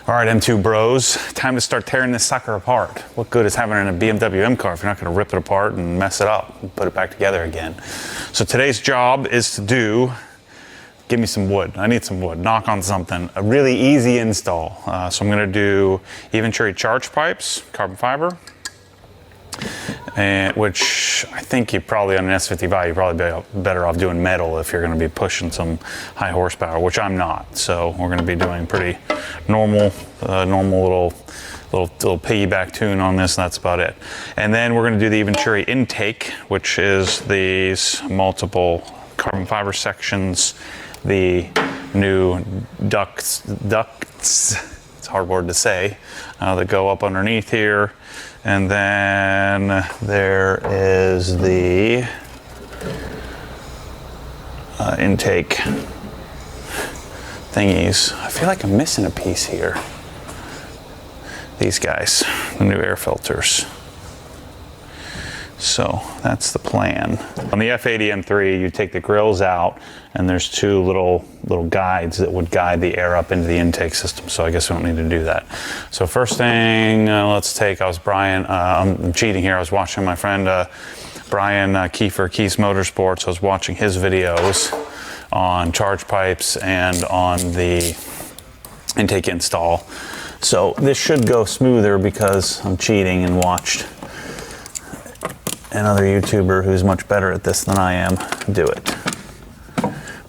All right, M2 bros, time to start tearing this sucker apart. What good is having it in a BMW M car if you're not gonna rip it apart and mess it up and put it back together again? So today's job is to give me some wood. I need some wood, knock on something. A really easy install. So I'm gonna do Eventuri charge pipes, carbon fiber, and which I think you probably on an S55 you'd probably be better off doing metal if you're going to be pushing some high horsepower, which I'm not. So we're going to be doing pretty normal little piggyback tune on this, and that's about it. And then we're going to do the Eventuri intake, which is these multiple carbon fiber sections, the new ducts, it's a hard word to say, that go up underneath here. And then there is the intake thingies. I feel like I'm missing a piece here. These guys, the new air filters. So that's the plan. On the F80 M3, you take the grills out, and there's two little guides that would guide the air up into the intake system. So I guess we don't need to do that. So first thing, let's take. I'm cheating here. I was watching my friend Brian Kiefer, Keys Motorsports. I was watching his videos on charge pipes and on the intake install. So this should go smoother because I'm cheating and watched another YouTuber who's much better at this than I am do it.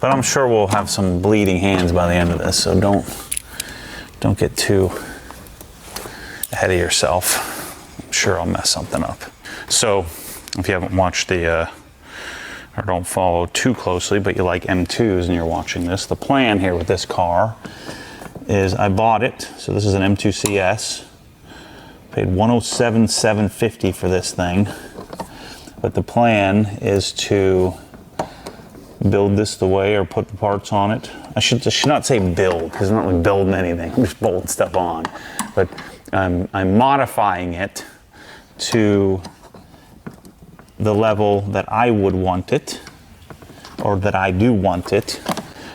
But I'm sure we'll have some bleeding hands by the end of this, so don't get too ahead of yourself. I'm sure I'll mess something up. So if you haven't watched or don't follow too closely, but you like M2s and you're watching this, the plan here with this car is I bought it. So this is an M2 CS. Paid $107,750 for this thing. But the plan is to build this the way, or put the parts on it. I should not say build, because I'm not really building anything. I'm just bolting stuff on. But I'm modifying it to the level that I would want it, or that I do want it.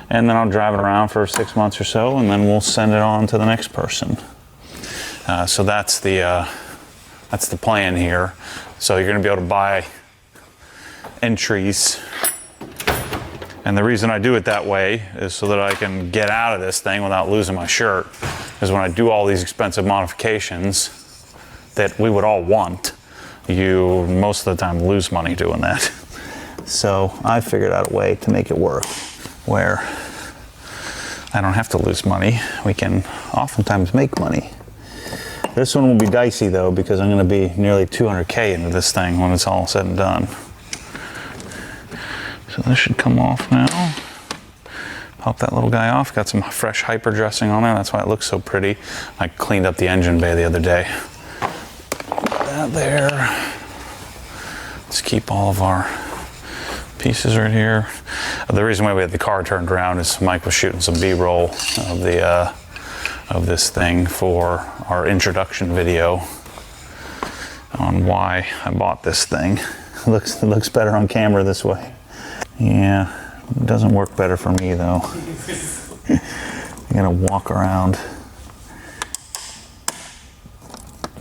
And then I'll drive it around for 6 months or so, and then we'll send it on to the next person. So that's the plan here. So you're going to be able to buy entries, and the reason I do it that way is so that I can get out of this thing without losing my shirt. Because when I do all these expensive modifications that we would all want, you most of the time lose money doing that. So I figured out a way to make it work where I don't have to lose money. We can oftentimes make money. This one will be dicey though, because I'm going to be nearly 200K into this thing when it's all said and done. So this should come off now. Pop that little guy off. Got some fresh hyper dressing on there. That's why it looks so pretty. I cleaned up the engine bay the other day. Put that there. Let's keep all of our pieces right here. The reason why we had the car turned around is Mike was shooting some B-roll of this thing for our introduction video on why I bought this thing. It looks better on camera this way. Yeah, it doesn't work better for me though. You gotta walk around.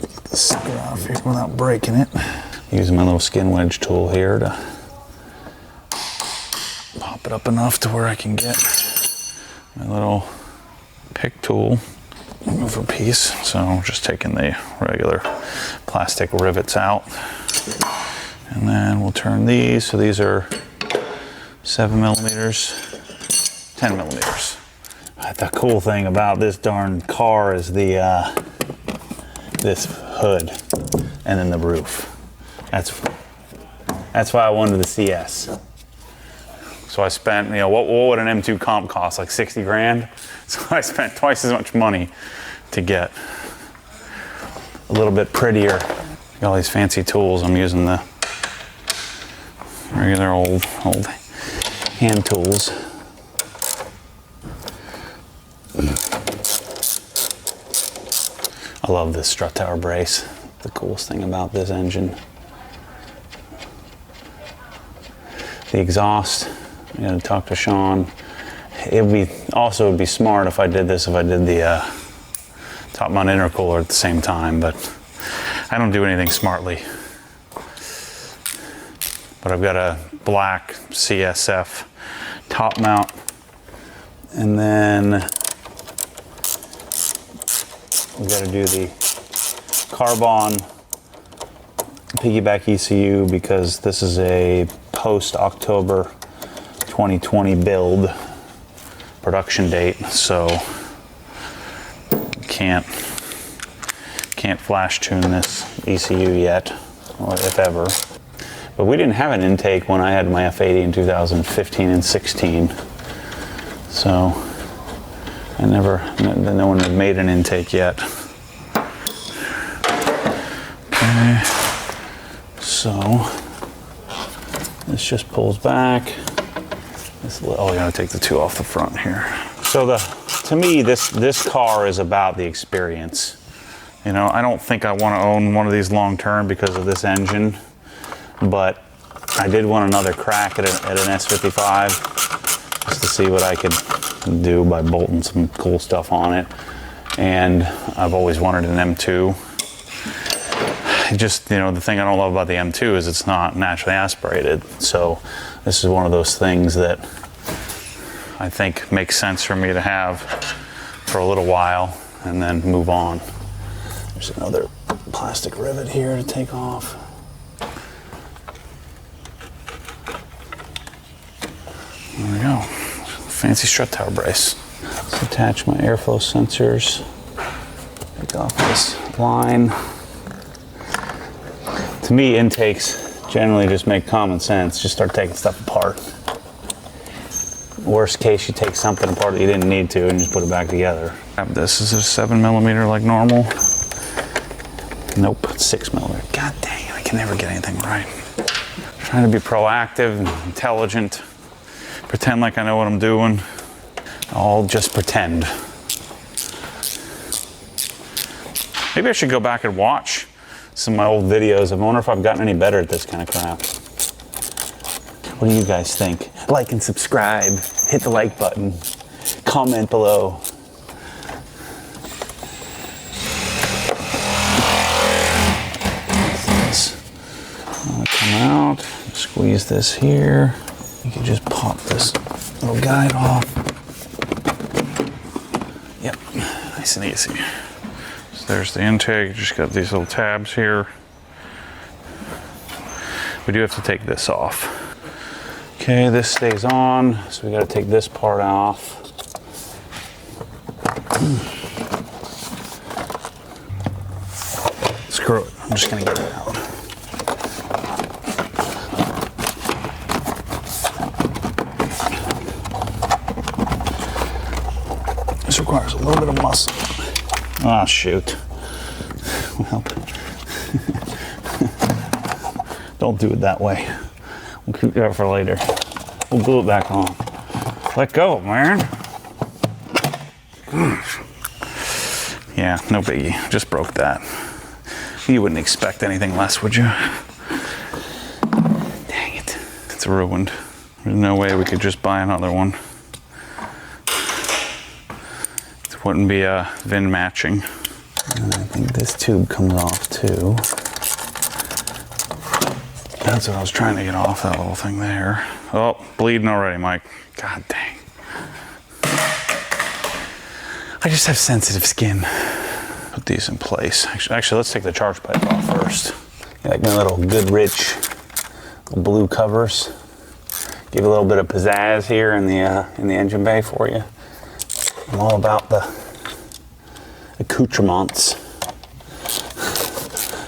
Get this sucker out here without breaking it. Using my little skin wedge tool here to pop it up enough to where I can get my little pick tool mover piece. So just taking the regular plastic rivets out, and then we'll turn these. So these are 7 millimeters, 10 millimeters. The cool thing about this darn car is this hood and then the roof. That's why I wanted the CS. So I spent, what would an M2 comp cost? Like 60 grand? So I spent twice as much money to get a little bit prettier. Got all these fancy tools. I'm using the regular old hand tools. I love this strut tower brace. The coolest thing about this engine. The exhaust, I gotta talk to Sean. It would be smart if I did this, if I did top mount intercooler at the same time, but I don't do anything smartly. But I've got a black CSF top mount, and then we've got to do the carbon piggyback ECU because this is a post-October 2020 build production date, so can't flash tune this ECU yet, or if ever. But we didn't have an intake when I had my F80 in 2015 and 16, so no one had made an intake yet. Okay, so this just pulls back. Oh, I gotta take the two off the front here. So to me, this car is about the experience. You know, I don't think I want to own one of these long term because of this engine, but I did want another crack at an S55 just to see what I could do by bolting some cool stuff on it. And I've always wanted an M2. Just, you know, the thing I don't love about the M2 is it's not naturally aspirated. So this is one of those things that I think makes sense for me to have for a little while and then move on. There's another plastic rivet here to take off. There we go. Fancy strut tower brace. Let's attach my airflow sensors. Take off this line. To me, intakes generally just make common sense. Just start taking stuff apart. Worst case, you take something apart that you didn't need to and just put it back together. This is a 7mm like normal. Nope, it's 6mm. God dang it, I can never get anything right. I'm trying to be proactive and intelligent. Pretend like I know what I'm doing. I'll just pretend. Maybe I should go back and watch some of my old videos. I wonder if I've gotten any better at this kind of crap. What do you guys think? Like and subscribe. Hit the like button. Comment below. Come out. Squeeze this here. You can just pop this little guide off. Yep, nice and easy. So there's the intake. Just got these little tabs here. We do have to take this off. Okay, this stays on, so we got to take this part off. Screw it, I'm just gonna get it out. This requires a little bit of muscle. Ah, shoot. Well, don't do it that way. We'll keep that for later. We'll glue it back on. Let go, man. Yeah, no biggie. Just broke that. You wouldn't expect anything less, would you? Dang it. It's ruined. There's no way we could just buy another one. It wouldn't be VIN matching. And I think this tube comes off too. That's what I was trying to get off, that little thing there. Oh, bleeding already, Mike. God dang. I just have sensitive skin. Put these in place. Actually, let's take the charge pipe off first. Like my little good rich blue covers. Give a little bit of pizzazz here in the engine bay for you. I'm all about the accoutrements.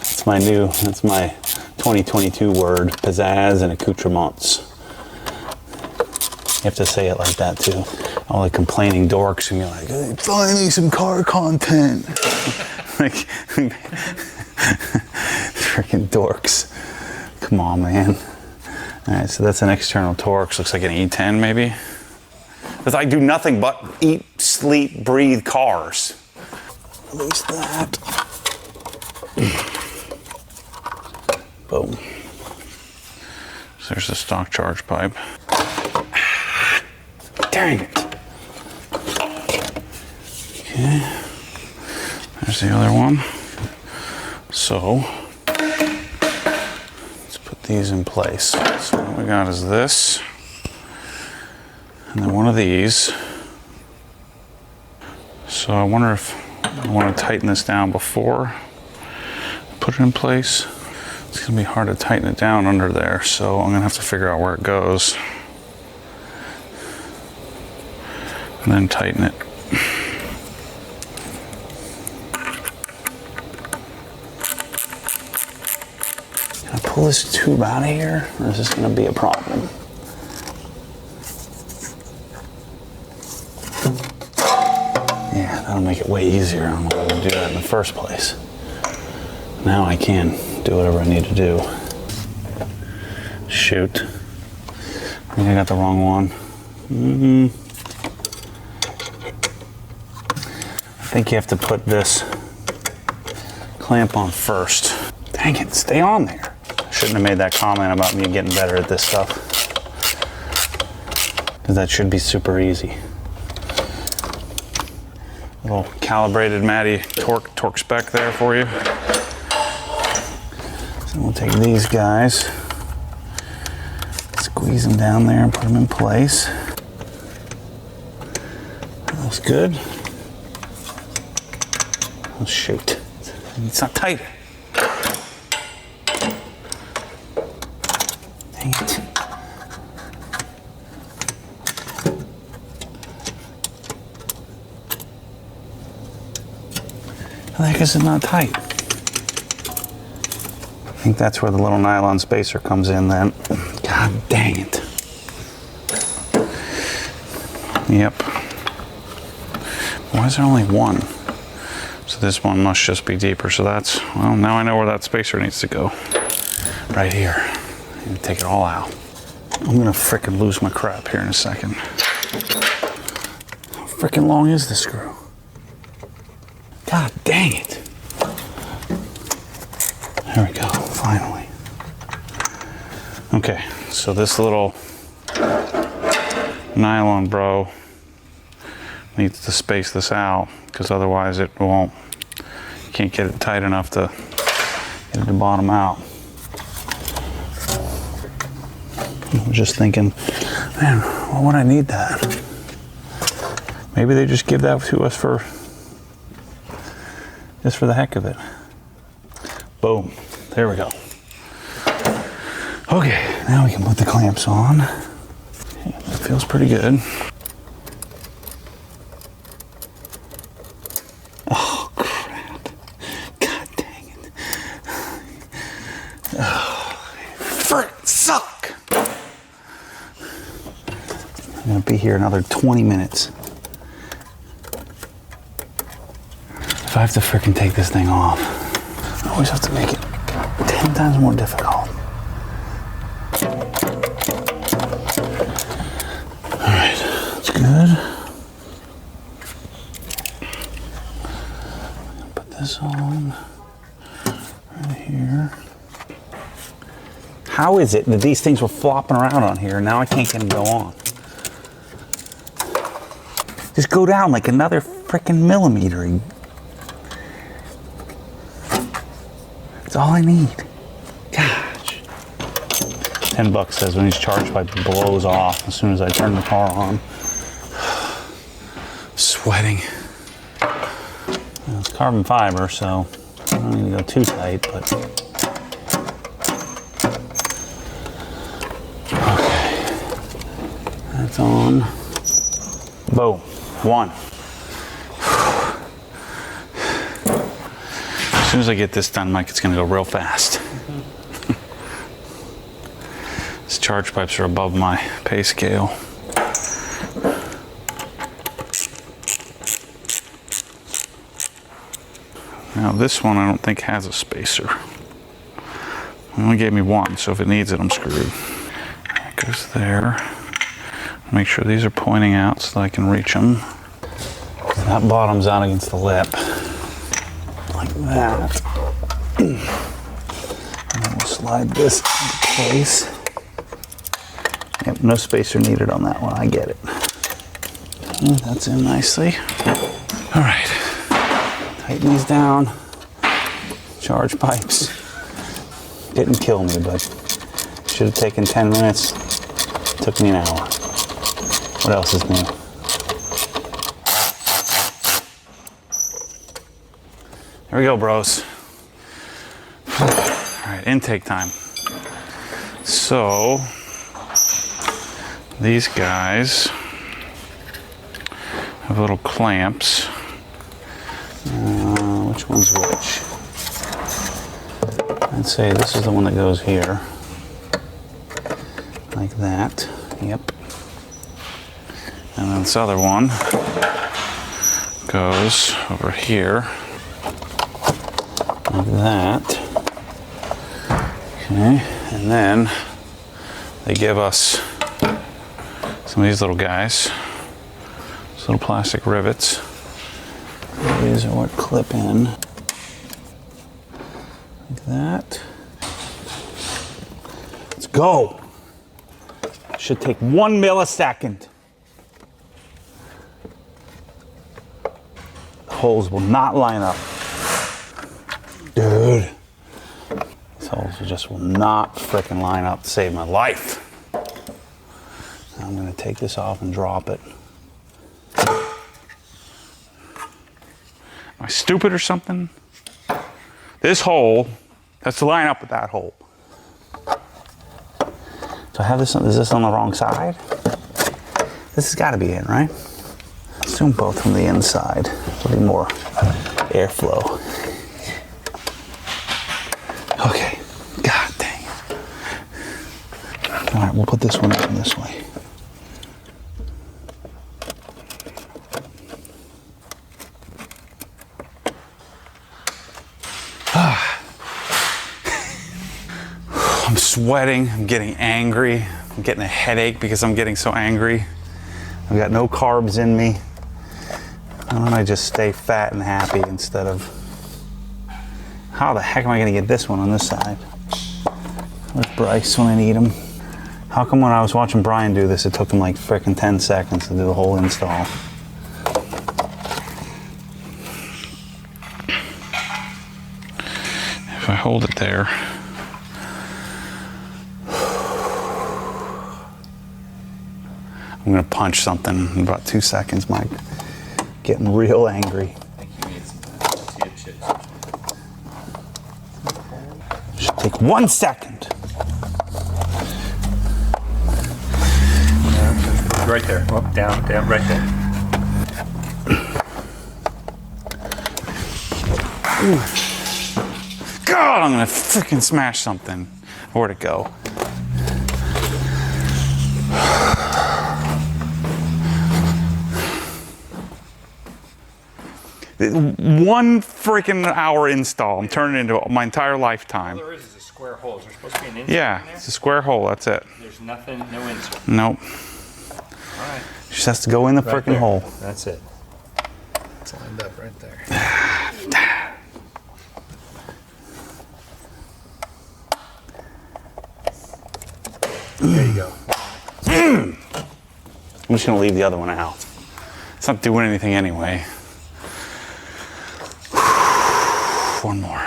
That's my 2022 word, pizzazz and accoutrements. You have to say it like that too. All the complaining dorks and be like, hey, finally some car content. Like, freaking dorks. Come on, man. All right, so that's an external Torx. Looks like an E10 maybe. Because I do nothing but eat, sleep, breathe cars. Release that. Boom. So there's the stock charge pipe. Dang it. Okay. There's the other one. So let's put these in place. So what we got is this, and then one of these. So I wonder if I want to tighten this down before I put it in place. It's gonna be hard to tighten it down under there, so I'm gonna have to figure out where it goes and then tighten it. Can I pull this tube out of here, or is this gonna be a problem? Yeah, that'll make it way easier. I don't know why I would do that in the first place. Now I can do whatever I need to do. Shoot. I think I got the wrong one. I think you have to put this clamp on first. Dang it, stay on there. I shouldn't have made that comment about me getting better at this stuff. Because that should be super easy. Little calibrated Matty torque spec there for you. So we'll take these guys, squeeze them down there and put them in place. That looks good. Oh shoot, it's not tight. Dang it. How the heck is it not tight? I think that's where the little nylon spacer comes in then. God dang it. Yep. Why is there only one? So this one must just be deeper. So that's, well, now I know where that spacer needs to go. Right here. And take it all out. I'm gonna frickin' lose my crap here in a second. How frickin' long is this screw? God dang it. There we go, finally. Okay, so this little nylon bro needs to space this out, because otherwise it won't, you can't get it tight enough to get it to bottom out. I was just thinking, man, why would I need that? Maybe they just give that to us for, just for the heck of it. Boom, there we go. Okay, now we can put the clamps on. Okay, that feels pretty good. Oh, crap. God dang it. Oh, frick, suck. I'm gonna be here another 20 minutes. If I have to frickin' take this thing off, I always have to make it 10 times more difficult. All right, that's good. Put this on right here. How is it that these things were flopping around on here and now I can't get them to go on? Just go down like another frickin' millimeter. That's all I need. Gosh. $10 says when his charge pipe blows off as soon as I turn the car on. Sweating. Well, it's carbon fiber, so I don't need to go too tight, but. Okay. That's on. Boom. One. As soon as I get this done, Mike, it's going to go real fast. These charge pipes are above my pay scale. Now this one I don't think has a spacer. It only gave me one, so if it needs it, I'm screwed. That goes there. Make sure these are pointing out so that I can reach them. That bottom's out against the lip. Like that. And then we'll slide this into place. Yep, no spacer needed on that one, I get it. Okay, that's in nicely. All right, Tighten these down. Charge pipes. Didn't kill me, but should have taken 10 minutes. Took me an hour. What else is new? Here we go, bros. All right, intake time. So, these guys have little clamps. Which one's which? I'd say this is the one that goes here. Like that. Yep. And then this other one goes over here. Like that. Okay. And then they give us some of these little guys. These little plastic rivets. These are what clip in. Like that. Let's go. Should take 1 millisecond. The holes will not line up. Dude. These holes just will not frickin' line up to save my life. Now I'm gonna take this off and drop it. Am I stupid or something? This hole has to line up with that hole. So I have this, is this on the wrong side? This has got to be it, right? Let's do them both from the inside. There'll be more airflow. Okay, god dang it. All right, we'll put this one in this way. I'm sweating, I'm getting angry, I'm getting a headache because I'm getting so angry. I've got no carbs in me. Why don't I just stay fat and happy instead of... How the heck am I gonna get this one on this side? Where's Bryce when I need him? How come when I was watching Brian do this, it took him like frickin' 10 seconds to do the whole install? If I hold it there, I'm gonna punch something in about 2 seconds, Mike. Getting real angry. I think you need some tortilla chips. Should take 1 second. Right there. Up, down, down, right there. God, I'm gonna freaking smash something. Where'd it go? One freaking hour install. I'm turning it into my entire lifetime. All there is a square hole. Is there supposed to be an insert Yeah, in there? it's a square hole. That's it. There's nothing, no insert. Nope. All right. Just has to go in the Right freaking there. hole. That's it. It's lined up right there. There you go. I'm just gonna leave the other one out. It's not doing anything anyway. One more.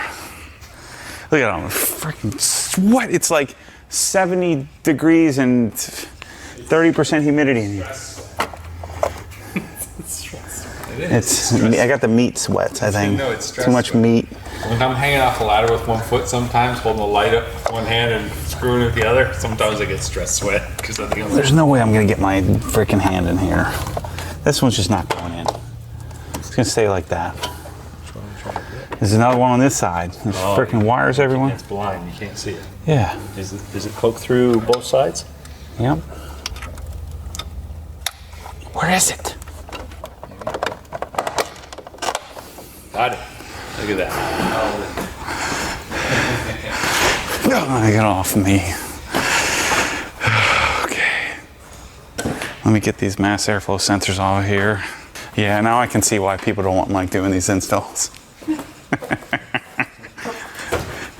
Look at all the freaking sweat. It's like 70 degrees and 30% humidity in here. It's I got the meat sweats, I think. No, it's Too much stress meat. When I'm hanging off a ladder with 1 foot sometimes, holding the light up with one hand and screwing with the other, sometimes I get stress sweat because of the other. There's no way I'm gonna get my freaking hand in here. This one's just not going in. It's gonna stay like that. There's another one on this side. There's freaking wires everywhere. It's blind. You can't see it. Yeah. Is it cloaked through both sides? Yep. Where is it? Got it. Look at that. Oh, get off me. Okay. Let me get these mass airflow sensors off of here. Yeah, now I can see why people don't like doing these installs.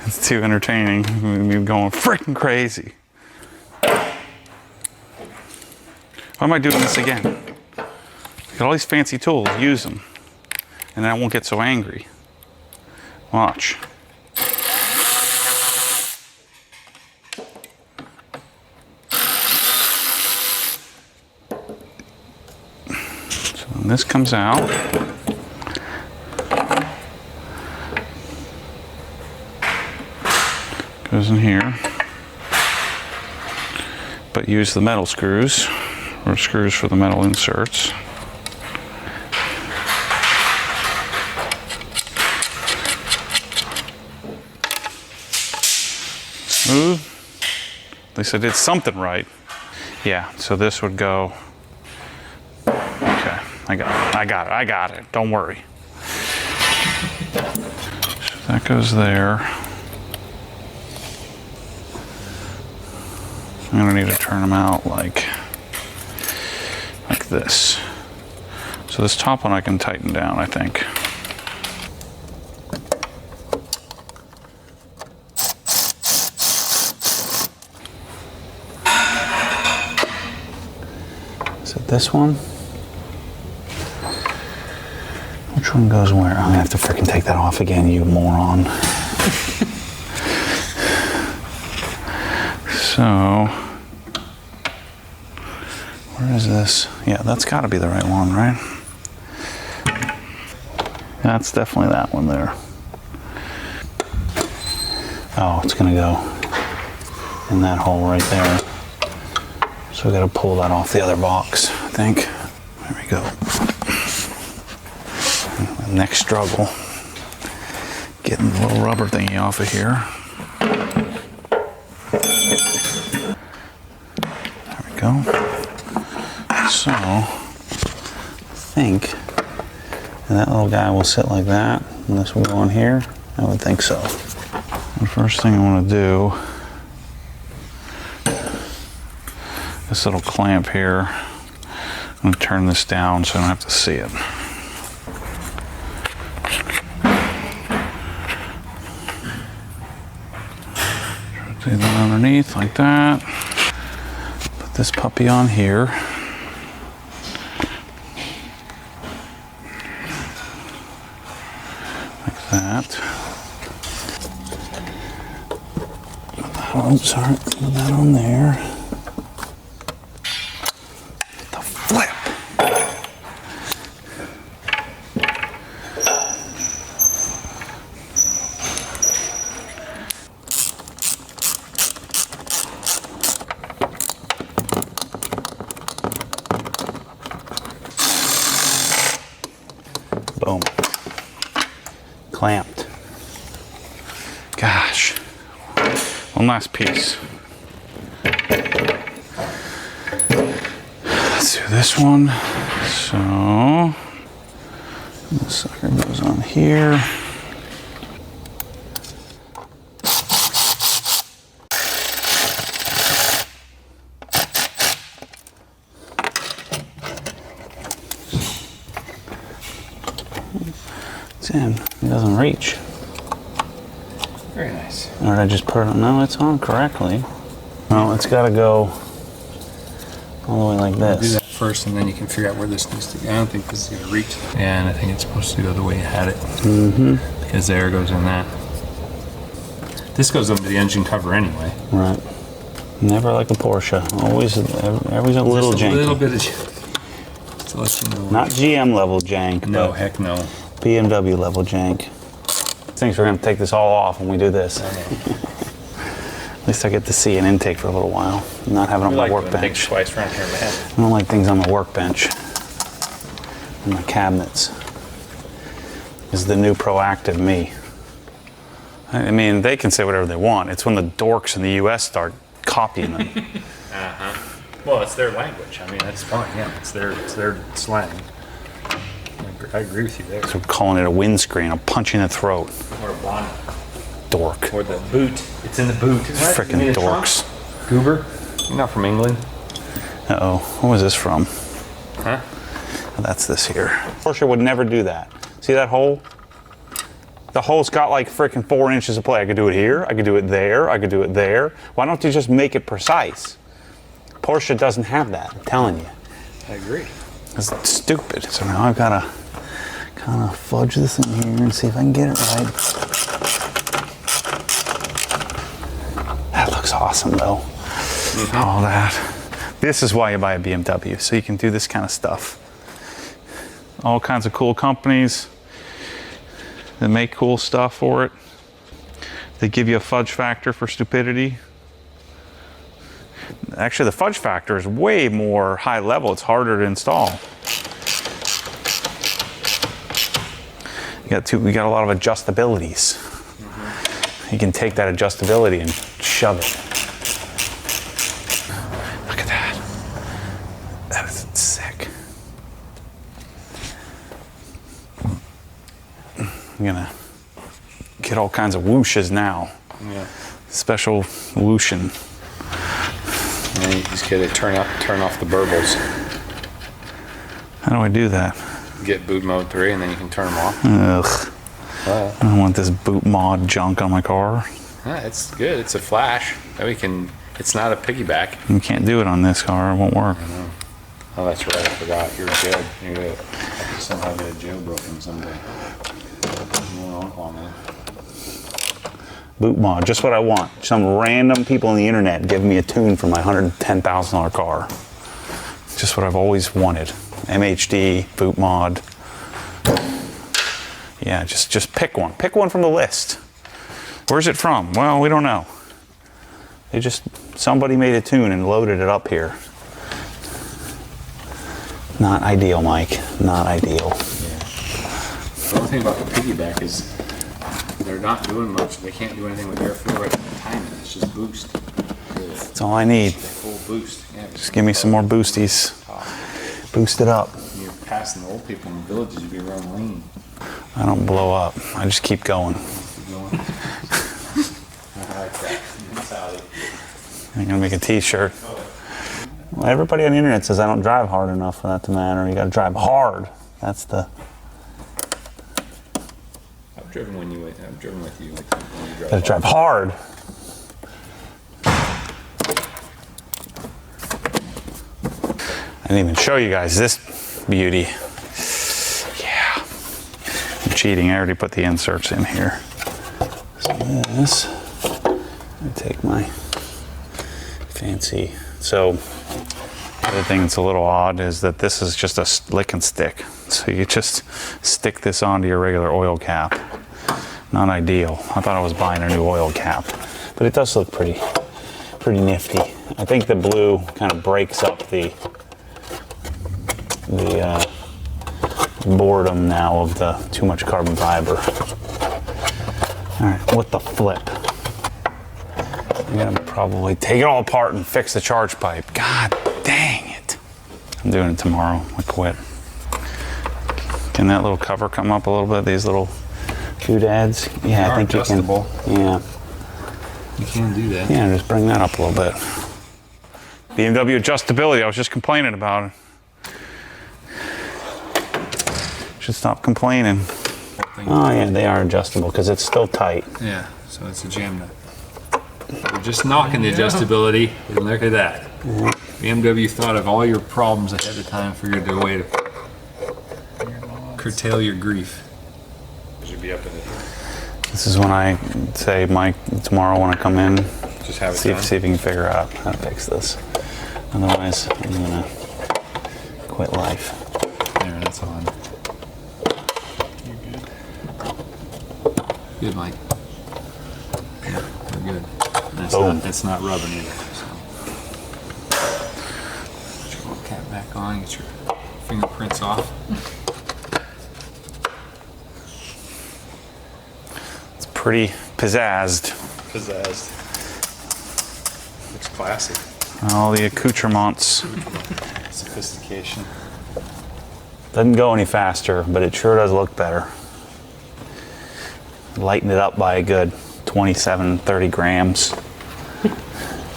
It's too entertaining. We're going freaking crazy. Why am I doing this again? Got all these fancy tools, use them. And then I won't get so angry. Watch. So when this comes out, goes in here, but use the metal screws, or screws for the metal inserts. Smooth. At least I did something right. Yeah, so this would go. Okay, I got it. Don't worry. So that goes there. I'm gonna need to turn them out like this. So this top one I can tighten down, I think. Is it this one? Which one goes where? I'm gonna have to freaking take that off again, you moron. So, where is this? Yeah, that's got to be the right one, right? That's definitely that one there. Oh, it's gonna go in that hole right there. So we gotta pull that off the other box, I think. There we go. Next struggle. Getting the little rubber thingy off of here. There we go. So, I think that little guy will sit like that, and this will go on here. I would think so. The first thing I want to do, this little clamp here, I'm going to turn this down so I don't have to see it. Rotate that underneath like that. Put this puppy on here. Like that. Oh, sorry, put that on there. The flip. Boom. Clamped. Gosh. One last piece. Let's do this one. So, this sucker goes on here. It's in. It doesn't reach. Very nice. Or did I just put it? No, it's on correctly. No, it's got to go all the way like Do this. that first, and then you can figure out where this needs to go. I don't think this is going to reach. And I think it's supposed to go the way you had it. Mm-hmm. Because there goes in that. This goes under the engine cover anyway. Right. Never like a Porsche. Always a little Just a janky. little bit of... To let you know. Not GM level jank. No, but heck no. BMW level jank. Thinks we're gonna take this all off when we do this. At least I get to see an intake for a little while. Not having it on my workbench. twice around here, man. I don't like things on the workbench. In my cabinets. This is the new proactive me. I mean, they can say whatever they want. It's when the dorks in the US start copying them. Well, it's their language. I mean, that's fine. Yeah, it's their slang. I agree with you there. So calling it a windscreen, a punch in the throat. Or a bonnet. Dork. Or the boot. It's in the boot. Frickin' dorks. Goober. You're not from England. Uh-oh. What was this from? Huh? Oh, that's this here. Porsche would never do that. See that hole? The hole's got like frickin' 4 inches of play. I could do it here. I could do it there. I could do it there. Why don't you just make it precise? Porsche doesn't have that. I'm telling you. I agree. It's stupid. So now I've got to kind of fudge this in here and see if I can get it right. awesome though. All that. This is why you buy a BMW, so you can do this kind of stuff. All kinds of cool companies that make cool stuff for it. They give you a fudge factor for stupidity. Actually, the fudge factor is way more high level. It's harder to install. We got a lot of adjustabilities. You can take that adjustability and shove it. Look at that. That is sick. I'm gonna get all kinds of whooshes now. Yeah. Special whooshing. And then you just get to turn off the burbles. How do I do that? Get boot mode 3 and then you can turn them off. Ugh. I don't want this boot mod junk on my car. It's good. It's a flash. It's not a piggyback. You can't do it on this car. It won't work. Oh, that's right. I forgot. You're good. You're good. I could somehow get a jailbroken someday. Boot mod, just what I want. Some random people on the internet give me a tune for my $110,000 car. Just what I've always wanted. MHD, boot mod. Yeah, just pick one. Pick one from the list. Where's it from? Well, we don't know. Somebody made a tune and loaded it up here. Not ideal, Mike. Not ideal. Yeah. The only thing about the piggyback is they're not doing much. They can't do anything with airflow right at the timing. It's just boost. That's all I need. Full boost. Yeah, Just give me some more boosties. Boost it up. You're passing the old people in the villages. You'd be running lean. I don't blow up. I just keep going. Keep going. I like that. Mentality. I'm gonna make a t-shirt. Well, everybody on the internet says I don't drive hard enough for that to matter. You gotta drive hard. That's the... I've driven with you when you drive. Gotta drive hard. I didn't even show you guys this beauty. Yeah. I'm cheating. I already put the inserts in here. So this, I take my fancy. So the other thing that's a little odd is that this is just a lick and stick. So you just stick this onto your regular oil cap. Not ideal. I thought I was buying a new oil cap, but it does look pretty nifty. I think the blue kind of breaks up the boredom now of the too much carbon fiber. All right, what the flip? I'm gonna probably take it all apart and fix the charge pipe. God dang it. I'm doing it tomorrow. I quit. Can that little cover come up a little bit? These little doodads? Yeah, I think adjustable. You can. Yeah. You can do that. Yeah, just bring that up a little bit. BMW adjustability, I was just complaining about it. Should stop complaining. Oh yeah, they are adjustable because it's still tight. Yeah, so it's a jam nut. We're just knocking the adjustability, and look at that. BMW thought of all your problems ahead of time, figured a way to curtail your grief. It should be up in it. This is when I say, Mike, tomorrow when I come in, Just have it see done. if you can figure out how to fix this. Otherwise, I'm gonna quit life. There, that's on. Good, Mike. Yeah, we're good. Boom. It's not rubbing either. So. Put your little cap back on, get your fingerprints off. It's pretty pizzazzed. Pizzazzed. Looks classy. All the accoutrements. Sophistication. Doesn't go any faster, but it sure does look better. Lighten it up by a good 27, 30 grams.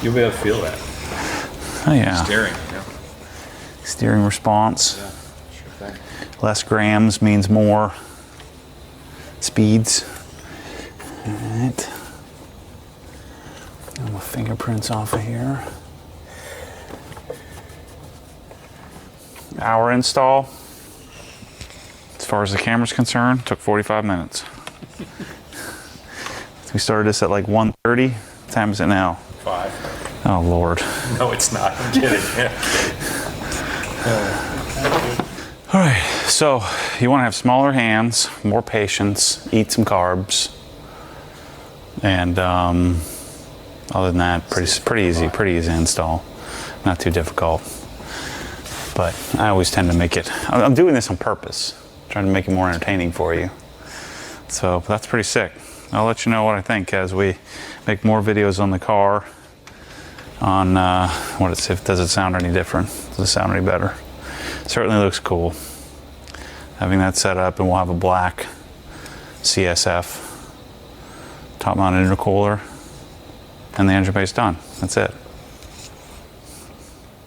You'll be able to feel that. Oh yeah. Steering, yeah. Steering response. Yeah, sure thing. Less grams means more speeds. All right. Get my fingerprints off of here. Hour install, as far as the camera's concerned, took 45 minutes. We started this at like 1:30. What time is it now? 5. Oh, Lord. No, it's not. I'm kidding. Yeah. All right, so you want to have smaller hands, more patience, eat some carbs, and other than that, pretty easy install, not too difficult. But I always tend to make it. I'm doing this on purpose, trying to make it more entertaining for you. So that's pretty sick. I'll let you know what I think as we make more videos on the car. On does it sound any different? Does it sound any better? Certainly looks cool. Having that set up, and we'll have a black CSF top mounted intercooler, and the engine bay's done. That's it.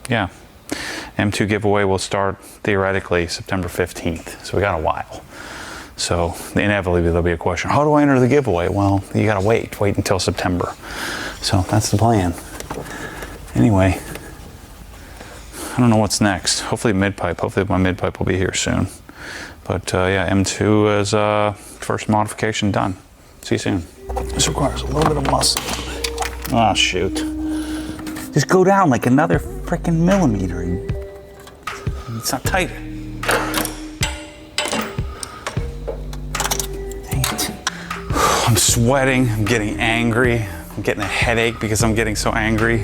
Yeah. M2 giveaway will start theoretically September 15th, so we got a while. So inevitably there'll be a question, how do I enter the giveaway? Well, you gotta wait until September. So that's the plan. Anyway, I don't know what's next. Hopefully mid-pipe. Hopefully my mid-pipe will be here soon. But yeah, M2 is first modification done. See you soon. This requires a little bit of muscle. Oh, shoot. Just go down like another freaking millimeter. It's not tight. Dang it. I'm sweating. I'm getting angry. I'm getting a headache because I'm getting so angry.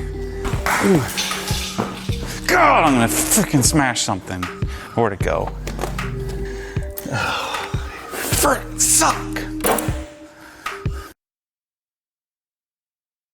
Ooh. God, I'm gonna freaking smash something. Where'd it go? Frick, suck.